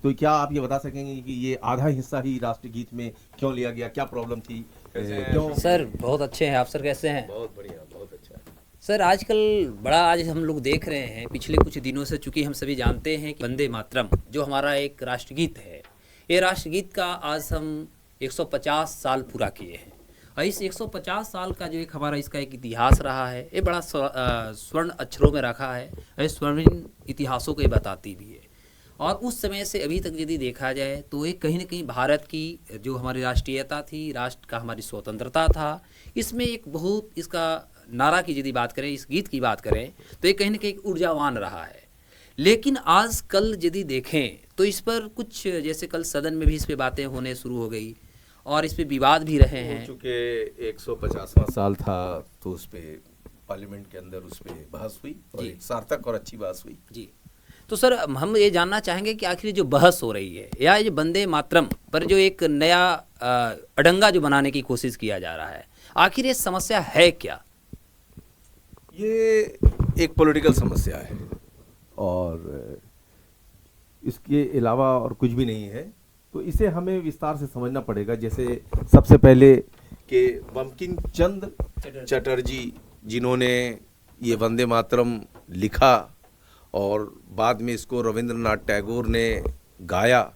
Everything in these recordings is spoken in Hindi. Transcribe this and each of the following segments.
तो क्या आप ये बता सकेंगे कि ये आधा हिस्सा ही राष्ट्रगीत में क्यों लिया गया, क्या प्रॉब्लम थी? क्यों? सर बहुत अच्छे हैं आप। सर कैसे हैं? बहुत बढ़िया, बहुत अच्छा। सर आजकल बड़ा आज हम लोग देख रहे हैं पिछले कुछ दिनों से, चूंकि हम सभी जानते हैं कि वंदे मातरम जो हमारा एक राष्ट्रगीत है, ये राष्ट्रगीत का आज हम 150 साल पूरा किए हैं। और इस 150 साल का जो एक हमारा इसका एक इतिहास रहा है, ये बड़ा स्वर्ण अक्षरों में रखा है। ये स्वर्णिम इतिहासों को ये बताती भी है। और उस समय से अभी तक यदि देखा जाए तो ये कहीं ना कहीं भारत की जो हमारी राष्ट्रीयता थी, राष्ट्र का हमारी स्वतंत्रता था, इसमें एक बहुत इसका नारा की यदि बात करें, इस गीत की बात करें तो ये कहीं ना कहीं ऊर्जावान रहा है। लेकिन आज कल यदि देखें तो इस पर कुछ, जैसे कल सदन में भी इस पे बातें होने शुरू हो गई और इस पे विवाद भी रहे हैं। चूंकि 150वां साल था तो उस पे पार्लियामेंट के अंदर उस पे बहस हुई और एक सार्थक और अच्छी बहस हुई जी। तो सर हम ये जानना चाहेंगे कि आखिर जो बहस हो रही है या ये वंदे मातरम पर जो एक नया अड़ंगा जो बनाने की कोशिश किया जा रहा है, आखिर ये समस्या है क्या? ये एक पॉलिटिकल समस्या है और इसके अलावा और कुछ भी नहीं है। तो इसे हमें विस्तार से समझना पड़ेगा। जैसे सबसे पहले कि बंकिम चंद्र चटर्जी जिन्होंने ये वंदे मातरम लिखा और बाद में इसको रविंद्रनाथ टैगोर ने गाया,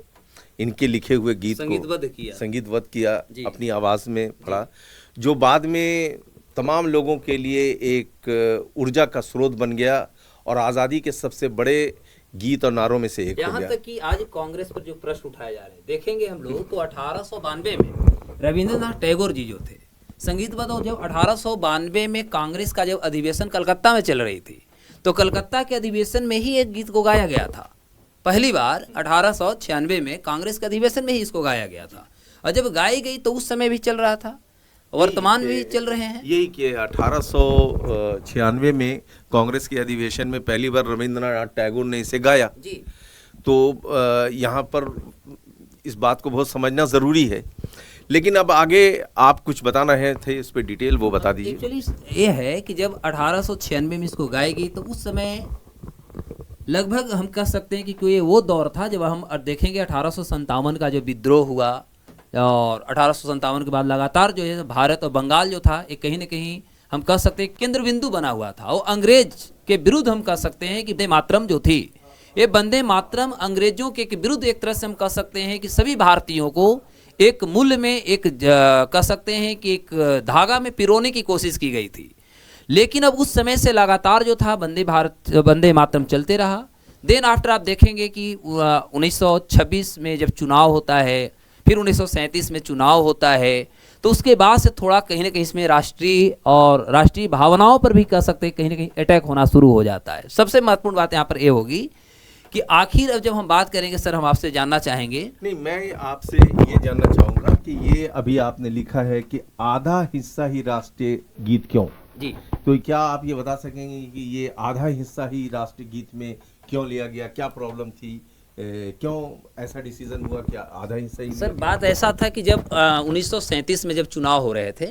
इनके लिखे हुए गीत को संगीतबद्ध किया, अपनी आवाज़ में पढ़ा, जो बाद में तमाम लोगों के लिए एक ऊर्जा का स्रोत बन गया और आज़ादी के सबसे बड़े गीत और नारों में से एक हो गया। यहाँ तक कि आज कांग्रेस पर जो प्रश्न उठाए जा रहे हैं, देखेंगे हम लोग तो 1892 में रविंद्रनाथ टैगोर जी जो थे संगीतबद्ध, और जब 1892 में कांग्रेस का जब अधिवेशन कलकत्ता में चल रही थी तो कलकत्ता के अधिवेशन में ही एक गीत को गाया गया था। पहली बार 1896 में कांग्रेस के अधिवेशन में ही इसको गाया गया था और जब गाई गई तो उस समय भी चल रहा था, वर्तमान भी चल रहे हैं। यही कि 1896 में कांग्रेस के अधिवेशन में पहली बार रविंद्रनाथ टैगोर ने इसे गाया जी। तो यहाँ पर इस बात को बहुत समझना ज़रूरी है। लेकिन अब आगे आप कुछ बता रहे थे, इस पे डिटेल वो बता दीजिए। एक्चुअली ये है कि जब 1896 में इसको गाई गई तो उस समय लगभग हम कह सकते हैं कि कोई वो दौर था जब हम देखेंगे 1857 का जो विद्रोह हुआ और 1857 के बाद लगातार जो है भारत और बंगाल जो था एक कहीं ना कहीं हम कह सकते हैं केंद्र बिंदु बना हुआ था। और अंग्रेज के विरुद्ध हम कह सकते हैं कि वंदे मातरम जो थी, ये वंदे मातरम अंग्रेजों के विरुद्ध एक तरह से हम कह सकते हैं कि सभी भारतीयों को एक मूल्य में एक कह सकते हैं कि एक धागा में पिरोने की कोशिश की गई थी। लेकिन अब उस समय से लगातार जो था वंदे मातरम चलते रहा। देन आफ्टर आप देखेंगे कि 1926 में जब चुनाव होता है, फिर 1937 में चुनाव होता है, तो उसके बाद से थोड़ा कहीं ना कहीं इसमें राष्ट्रीय भावनाओं पर भी कह सकते हैं कहीं ना कहीं अटैक होना शुरू हो जाता है। सबसे महत्वपूर्ण बात यहाँ पर ये होगी कि आखिर अब जब हम बात करेंगे, सर हम आपसे जानना चाहेंगे। नहीं, मैं आपसे ये जानना चाहूँगा कि ये अभी आपने लिखा है कि आधा हिस्सा ही राष्ट्रीय गीत क्यों जी, तो क्या आप ये बता सकेंगे कि ये आधा हिस्सा ही राष्ट्रीय गीत में क्यों लिया गया, क्या प्रॉब्लम थी, क्यों ऐसा डिसीजन हुआ कि आधा हिस्सा ही? सर बात ऐसा था कि जब 1937 में जब चुनाव हो रहे थे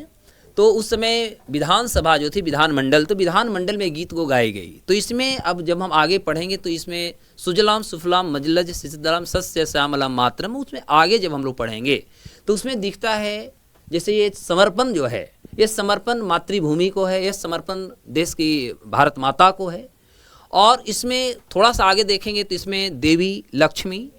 तो उस समय विधानसभा जो थी, विधानमंडल, तो विधानमंडल में गीत को गाई गई। तो इसमें अब जब हम आगे पढ़ेंगे तो इसमें सुजलाम सुफलाम मजलज सिद्धलाम सस्य श्यामलाम मातरम, उसमें आगे जब हम लोग पढ़ेंगे तो उसमें दिखता है जैसे ये समर्पण जो है, ये समर्पण मातृभूमि को है, ये समर्पण देश की भारत माता को है। और इसमें थोड़ा सा आगे देखेंगे तो इसमें देवी लक्ष्मी,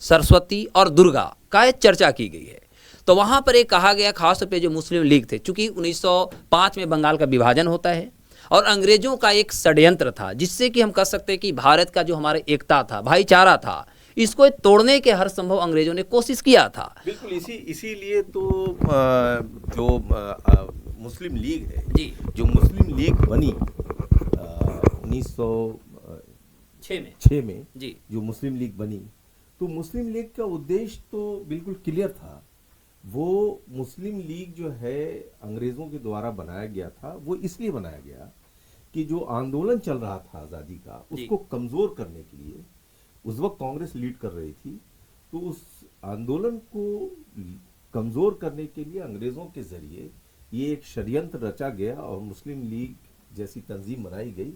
सरस्वती और दुर्गा का एक चर्चा की गई है। तो वहाँ पर एक कहा गया, खास तौर पे जो मुस्लिम लीग थे, चूंकि 1905 में बंगाल का विभाजन होता है और अंग्रेजों का एक षड्यंत्र था जिससे कि हम कह सकते हैं कि भारत का जो हमारा एकता था, भाईचारा था, इसको तोड़ने के हर संभव अंग्रेजों ने कोशिश किया था। बिल्कुल, इसीलिए तो जो मुस्लिम लीग है जी, जो मुस्लिम लीग बनी 1906 में जी, जो मुस्लिम लीग बनी, तो मुस्लिम लीग का उद्देश्य तो बिल्कुल क्लियर था। वो मुस्लिम लीग जो है अंग्रेजों के द्वारा बनाया गया था, वो इसलिए बनाया गया कि जो आंदोलन चल रहा था आज़ादी का, उसको कमज़ोर करने के लिए उस वक्त कांग्रेस लीड कर रही थी, तो उस आंदोलन को कमज़ोर करने के लिए अंग्रेज़ों के ज़रिए ये एक षड्यंत्र रचा गया और मुस्लिम लीग जैसी तंजीम बनाई गई।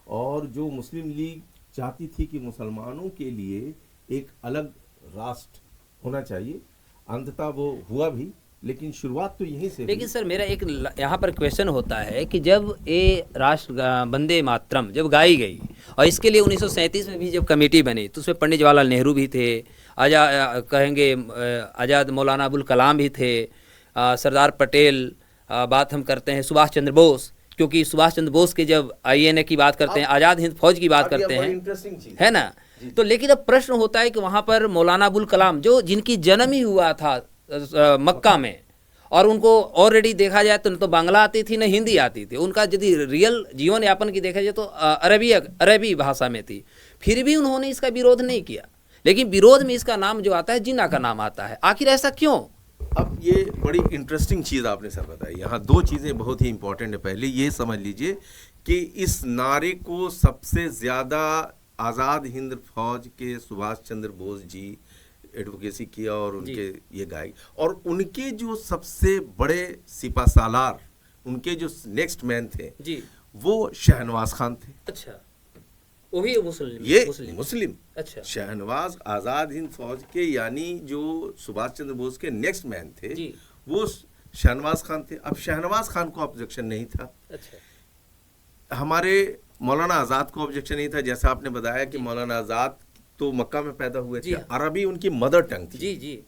और जो मुस्लिम लीग चाहती थी कि मुसलमानों के लिए एक अलग राष्ट्र होना चाहिए। अंततः वो हुआ भी, लेकिन शुरुआत तो यहीं से लेकिन हुई। सर मेरा एक यहाँ पर क्वेश्चन होता है कि जब ये राष्ट्र वंदे मातरम जब गाई गई, और इसके लिए 1937 में भी जब कमेटी बनी तो उसमें पंडित जवाहरलाल नेहरू भी थे, कहेंगे आज़ाद मौलाना अबुल कलाम भी थे, सरदार पटेल, बात हम करते हैं सुभाष चंद्र बोस, क्योंकि सुभाष चंद्र बोस के जब INA की बात करते हैं, आज़ाद हिंद फौज की बात करते हैं, इंटरेस्टिंग चीज है ना। तो लेकिन अब प्रश्न होता है कि वहाँ पर मौलाना अबुल कलाम जो जिनकी जन्म ही हुआ था मक्का में, और उनको ऑलरेडी देखा जाए तो न तो बांग्ला आती थी न हिंदी आती थी, उनका यदि रियल जीवन यापन की देखा जाए तो अरबी भाषा में थी, फिर भी उन्होंने इसका विरोध नहीं किया। लेकिन विरोध में इसका नाम जो आता है, जिन्ना का नाम आता है, आखिर ऐसा क्यों? अब ये बड़ी इंटरेस्टिंग चीज़ आपने सर बताई। यहाँ दो चीज़ें बहुत ही इंपॉर्टेंट है। पहले ये समझ लीजिए कि इस नारे को सबसे ज़्यादा आज़ाद हिंद फौज के सुभाष चंद्र बोस जी एडवोकेसी किया और उनके ये गाय, और उनके जो सबसे बड़े सिपासालार, उनके जो नेक्स्ट मैन थे जी, वो शहनवाज खान थे। अच्छा, वो भी मुस्लिम, ये मुस्लिम। अच्छा, शहनवाज आज़ाद हिंद फौज के यानी जो सुभाष चंद्र बोस के नेक्स्ट मैन थे जी, वो शहनवाज खान थे। अब शहनवाज खान को ऑब्जेक्शन नहीं था, अच्छा, हमारे मौलाना आज़ाद को ऑब्जेक्शन नहीं था। जैसा आपने बताया कि मौलाना आज़ाद तो मक्का में पैदा हुए थे, अरबी उनकी मदर टंग थी जी जी,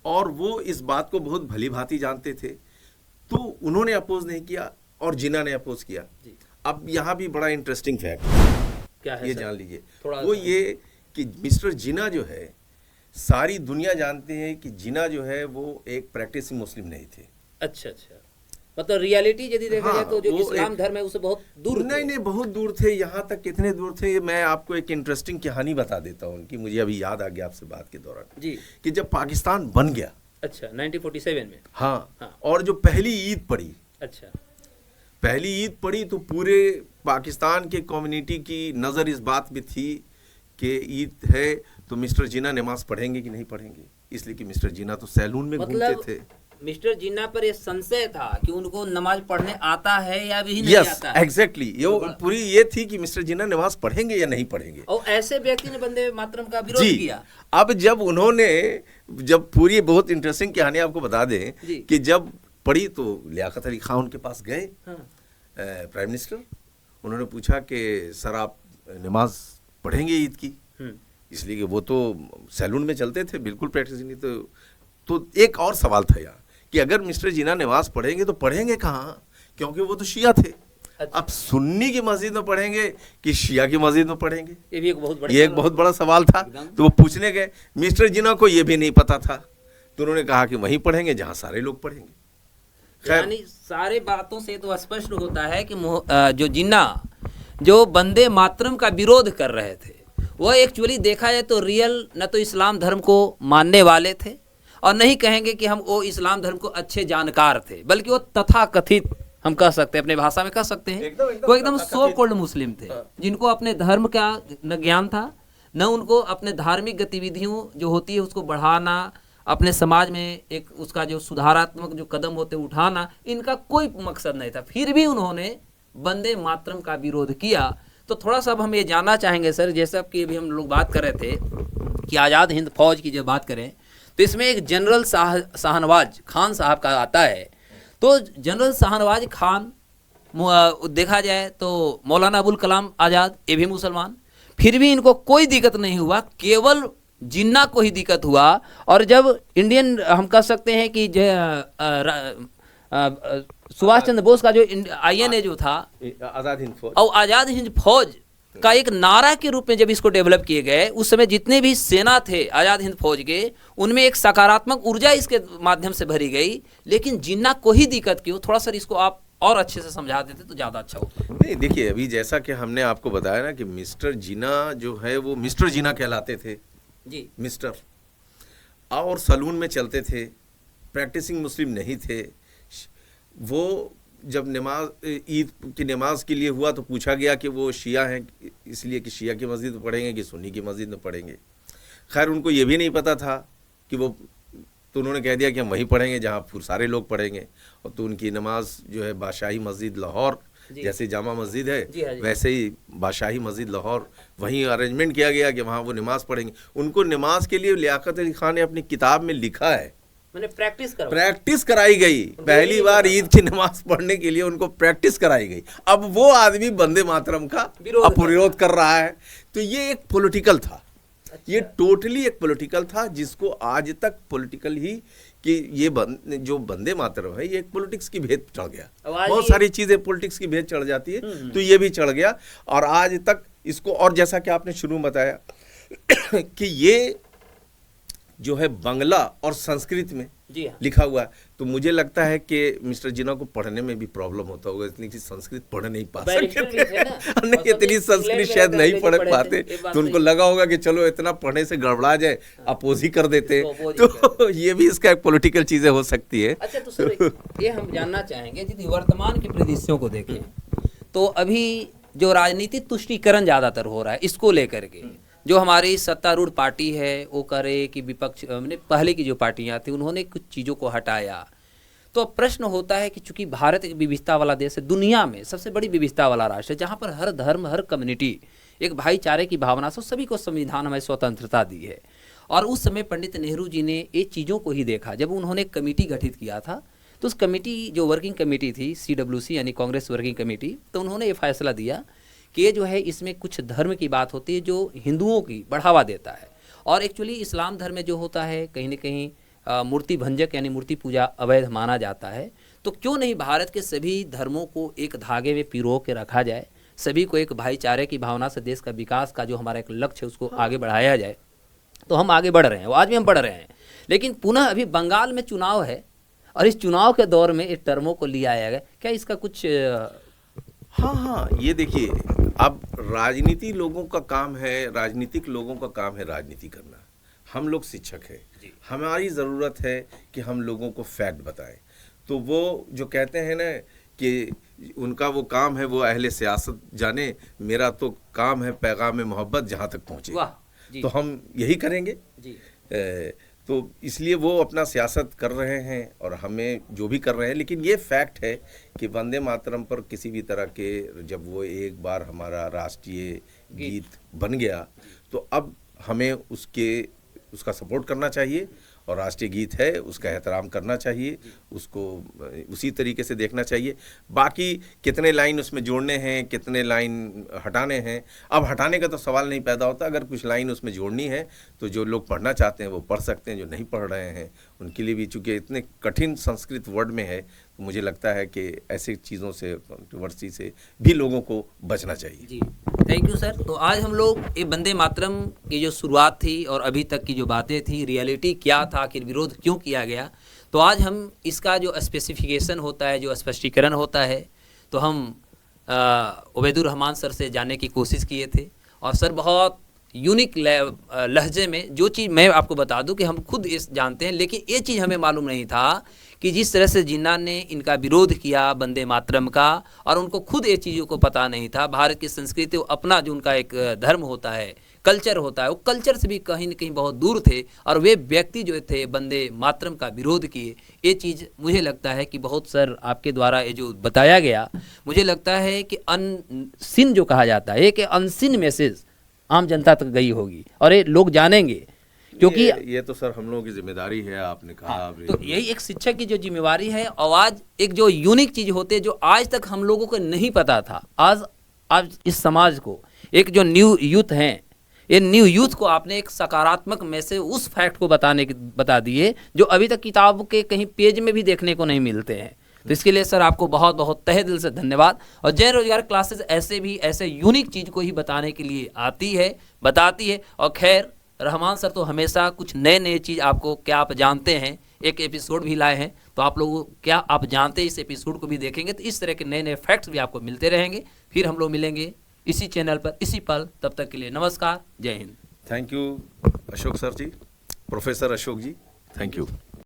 और वो इस बात को बहुत भली भांति जानते थे, तो उन्होंने अपोज नहीं किया और जिन्ना ने अपोज किया जी। अब यहाँ भी बड़ा इंटरेस्टिंग फैक्ट क्या है ये सर? जान लीजिए, थोड़ा वो ये कि मिस्टर जिन्ना जो है, सारी दुनिया जानते हैं कि जिन्ना जो है वो एक प्रैक्टिसिंग मुस्लिम नहीं थे। अच्छा अच्छा, मतलब रियलिटी यदि देखा हाँ, जाए तो जो वो इस्लाम धर्म है उससे बहुत दूर थे। नहीं, बहुत दूर थे। यहाँ तक कितने दूर थे, मैं आपको एक इंटरेस्टिंग कहानी बता देता हूँ उनकी, मुझे अभी याद आ गया आपसे बात के दौरान जी, कि जब पाकिस्तान बन गया, अच्छा, 1947 में, हाँ, और जो पहली ईद पड़ी, अच्छा, पहली ईद पड़ी तो पूरे पाकिस्तान के कम्युनिटी की नज़र इस बात में थी कि ईद है तो मिस्टर जिन्ना नमाज पढ़ेंगे कि नहीं पढ़ेंगे, इसलिए कि मिस्टर जिन्ना तो सैलून में घूमते थे। मिस्टर जिन्ना पर ये संशय था कि उनको नमाज पढ़ने आता है या भी नहीं आता है। एग्जैक्टली, ये पूरी ये थी कि मिस्टर जिन्ना नमाज पढ़ेंगे या नहीं पढ़ेंगे, और ऐसे व्यक्ति ने वंदे मातरम का विरोध किया। अब जब उन्होंने, जब पूरी बहुत इंटरेस्टिंग कहानी आपको बता दें कि जब पढ़ी तो लियाकत अली खान उनके पास गए, प्राइम मिनिस्टर, उन्होंने पूछा कि सर आप नमाज पढ़ेंगे ईद की, इसलिए कि वो तो सैलून में चलते थे, बिल्कुल प्रैक्टिस नहीं। तो एक और सवाल था यहाँ कि अगर मिस्टर जिन्ना नमाज पढ़ेंगे तो पढ़ेंगे कहाँ, क्योंकि वो तो शिया थे। अच्छा। अब सुन्नी की मस्जिद में पढ़ेंगे कि शिया की मस्जिद में पढ़ेंगे, ये भी एक बहुत बड़ा सवाल था। तो वो पूछने गए, मिस्टर जिन्ना को ये भी नहीं पता था, तो उन्होंने कहा कि वहीं पढ़ेंगे जहाँ सारे लोग पढ़ेंगे। यानी सारे बातों से तो स्पष्ट होता है कि जो जिन्ना जो वंदे मातरम का विरोध कर रहे थे, वह एक्चुअली देखा जाए तो रियल न तो इस्लाम धर्म को मानने वाले थे, और नहीं कहेंगे कि हम वो इस्लाम धर्म को अच्छे जानकार थे, बल्कि वो तथाकथित, हम कह सकते हैं, अपने भाषा में कह सकते हैं, वो एकदम सो कॉल्ड मुस्लिम थे, जिनको अपने धर्म का न ज्ञान था, न उनको अपने धार्मिक गतिविधियों जो होती है उसको बढ़ाना, अपने समाज में एक उसका जो सुधारात्मक जो कदम होते उठाना, इनका कोई मकसद नहीं था। फिर भी उन्होंने वंदे मातरम का विरोध किया। तो थोड़ा सा अब हम ये जानना चाहेंगे सर, जैसा कि अभी हम लोग बात कर रहे थे कि आज़ाद हिंद फौज की जब बात करें तो इसमें एक जनरल शाहनवाज खान साहब का आता है। तो जनरल शाहनवाज खान देखा जाए तो मौलाना अबुल कलाम आज़ाद, ये भी मुसलमान, फिर भी इनको कोई दिक्कत नहीं हुआ, केवल जिन्ना को ही दिक्कत हुआ। और जब इंडियन, हम कह सकते हैं कि सुभाष चंद्र बोस का जो INA जो था, आज़ाद हिंद फौज, और आज़ाद हिंद फौज का एक नारा के रूप में जब इसको डेवलप किए गए, उस समय जितने भी सेना थे आज़ाद हिंद फौज के, उनमें एक सकारात्मक ऊर्जा इसके माध्यम से भरी गई। लेकिन जिन्ना को ही दिक्कत क्यों? थोड़ा सा इसको आप और अच्छे से समझा देते तो ज़्यादा अच्छा होता। नहीं, देखिए, अभी जैसा कि हमने आपको बताया ना कि मिस्टर जिन्ना जो है वो मिस्टर जिन्ना कहलाते थे जी, मिस्टर, और सलून में चलते थे, प्रैक्टिसिंग मुस्लिम नहीं थे। वो जब नमाज ईद की नमाज के लिए हुआ तो पूछा गया कि वो शिया हैं, इसलिए कि शिया की मस्जिद में पढ़ेंगे कि सुन्नी की मस्जिद में पढ़ेंगे। खैर उनको ये भी नहीं पता था कि वो, तो उन्होंने कह दिया कि हम वहीं पढ़ेंगे जहाँ सारे लोग पढ़ेंगे। और तो उनकी नमाज जो है बादशाही मस्जिद लाहौर जी। जैसे जामा मस्जिद है जी हाँ जी। वैसे ही बादशाही मस्जिद लाहौर वहीं अरेंजमेंट किया गया कि वहाँ वो नमाज पढ़ेंगे। उनको नमाज के लिए लियाकत अली खान ने अपनी किताब में लिखा है, मैंने प्रैक्टिस कराई गई। पहली बार ईद की नमाज पढ़ने के लिए उनको प्रैक्टिस कराई गई। अब वो आदमी वंदे मातरम का विरोध कर रहा है। तो ये एक पॉलिटिकल था। ये टोटली एक पॉलिटिकल था, जिसको आज तक पॉलिटिकल ही कि ये जो वंदे मातरम है ये एक पॉलिटिक्स की भेद चढ़ गया। बहुत सारी चीजें पॉलिटिक्स की भेद चढ़ जाती है, तो ये भी चढ़ गया। और आज तक इसको, और जैसा कि आपने शुरू में बताया कि ये जो है बांग्ला और संस्कृत में जी हाँ। लिखा हुआ है, तो मुझे लगता है कि मिस्टर जिन्ना को पढ़ने में भी प्रॉब्लम होता होगा, इतनी कि संस्कृत पढ़ नहीं पा सकते नहीं, इतनी संस्कृत शायद नहीं पढ़ पाते, तो उनको लगा होगा कि चलो इतना पढ़ने से गड़बड़ा जाए, अपोज ही कर देते। तो ये भी इसका एक पॉलिटिकल चीजें हो सकती है। अच्छा, तो सर ये हम जानना चाहेंगे, यदि वर्तमान की परिदृश्यों को देखें तो अभी जो राजनीति तुष्टीकरण ज्यादातर हो रहा है, इसको लेकर के जो हमारी सत्तारूढ़ पार्टी है वो करे कि विपक्ष पहले की जो पार्टियां थी उन्होंने कुछ चीज़ों को हटाया। तो अब प्रश्न होता है कि चूंकि भारत एक विविधता वाला देश है, दुनिया में सबसे बड़ी विविधता वाला राष्ट्र है, जहाँ पर हर धर्म हर कम्युनिटी एक भाईचारे की भावना से सभी को संविधान में स्वतंत्रता दी है। और उस समय पंडित नेहरू जी ने ये चीज़ों को ही देखा। जब उन्होंने कमेटी गठित किया था तो उस कमेटी जो वर्किंग कमेटी थी CWC यानी कांग्रेस वर्किंग कमेटी, तो उन्होंने ये फैसला दिया कि ये जो है इसमें कुछ धर्म की बात होती है जो हिंदुओं की बढ़ावा देता है। और एक्चुअली इस्लाम धर्म में जो होता है कहीं न कहीं मूर्ति भंजक यानी मूर्ति पूजा अवैध माना जाता है। तो क्यों नहीं भारत के सभी धर्मों को एक धागे में पिरो के रखा जाए, सभी को एक भाईचारे की भावना से देश का विकास का जो हमारा एक लक्ष्य है उसको आगे बढ़ाया जाए। तो हम आगे बढ़ रहे हैं, वो आज भी हम बढ़ रहे हैं। लेकिन पुनः अभी बंगाल में चुनाव है और इस चुनाव के दौर में इस टर्मों को लिया आया गया, क्या इसका कुछ हाँ, ये देखिए, अब राजनीति लोगों का काम है, राजनीतिक लोगों का काम है राजनीति करना। हम लोग शिक्षक हैं, हमारी ज़रूरत है कि हम लोगों को फैक्ट बताएं। तो वो जो कहते हैं ना कि उनका वो काम है वो अहले सियासत जाने, मेरा तो काम है पैगाम मोहब्बत जहाँ तक पहुँचे। तो हम यही करेंगे जी। तो इसलिए वो अपना सियासत कर रहे हैं और हमें जो भी कर रहे हैं। लेकिन ये फैक्ट है कि वंदे मातरम पर किसी भी तरह के, जब वो एक बार हमारा राष्ट्रीय गीत बन गया तो अब हमें उसका सपोर्ट करना चाहिए और राष्ट्रीय गीत है उसका एहतराम करना चाहिए, उसको उसी तरीके से देखना चाहिए। बाकी कितने लाइन उसमें जोड़ने हैं, कितने लाइन हटाने हैं, अब हटाने का तो सवाल नहीं पैदा होता। अगर कुछ लाइन उसमें जोड़नी है तो जो लोग पढ़ना चाहते हैं वो पढ़ सकते हैं, जो नहीं पढ़ रहे हैं उनके लिए भी, चूँकि इतने कठिन संस्कृत वर्ड में है, तो मुझे लगता है कि ऐसी चीज़ों से, कंट्रोवर्सी से भी लोगों को बचना चाहिए। जी, थैंक यू सर। तो आज हम लोग ये वंदे मातरम की जो शुरुआत थी और अभी तक की जो बातें थी, रियलिटी क्या था, आखिर विरोध क्यों किया गया, तो आज हम इसका जो स्पेसिफिकेशन होता है, जो स्पष्टीकरण होता है, तो हम उबैदुर रहमान सर से जानने की कोशिश किए थे। और सर बहुत यूनिक लहजे में, जो चीज़ मैं आपको बता दूं कि हम खुद इस जानते हैं, लेकिन ये चीज़ हमें मालूम नहीं था कि जिस तरह से जिन्ना ने इनका विरोध किया वंदे मातरम का, और उनको खुद ये चीज़ों को पता नहीं था। भारत की संस्कृति, अपना जो उनका एक धर्म होता है, कल्चर होता है, वो कल्चर से भी कहीं न कहीं बहुत दूर थे और वे व्यक्ति जो थे वंदे मातरम का विरोध किए। ये चीज़ मुझे लगता है कि बहुत सर आपके द्वारा ये जो बताया गया, मुझे लगता है कि अनसिन जो कहा जाता है, कि अनसिन मैसेज आम जनता तक गई होगी और ये लोग जानेंगे, क्योंकि ये तो सर हम लोगों की जिम्मेदारी है। आपने कहा तो यही एक शिक्षक की जो जिम्मेवारी है। और आज एक जो यूनिक चीज होते है जो आज तक हम लोगों को नहीं पता था, आज इस समाज को, एक जो न्यू यूथ हैं, ये न्यू यूथ को आपने एक सकारात्मक मैसेज उस फैक्ट को बता दिए जो अभी तक किताब के कहीं पेज में भी देखने को नहीं मिलते हैं। तो इसके लिए सर आपको बहुत बहुत तहे दिल से धन्यवाद। और जय रोजगार क्लासेस ऐसे यूनिक चीज़ को ही बताने के लिए आती है, बताती है। और खैर रहमान सर तो हमेशा कुछ नए चीज़ आपको, क्या आप जानते हैं, एक एपिसोड भी लाए हैं, तो आप लोगों क्या आप जानते हैं, इस एपिसोड को भी देखेंगे तो इस तरह के नए फैक्ट्स भी आपको मिलते रहेंगे। फिर हम लोग मिलेंगे इसी चैनल पर, इसी पल। तब तक के लिए नमस्कार, जय हिंद। Thank you Ashok sir ji, professor Ashok ji, thank you.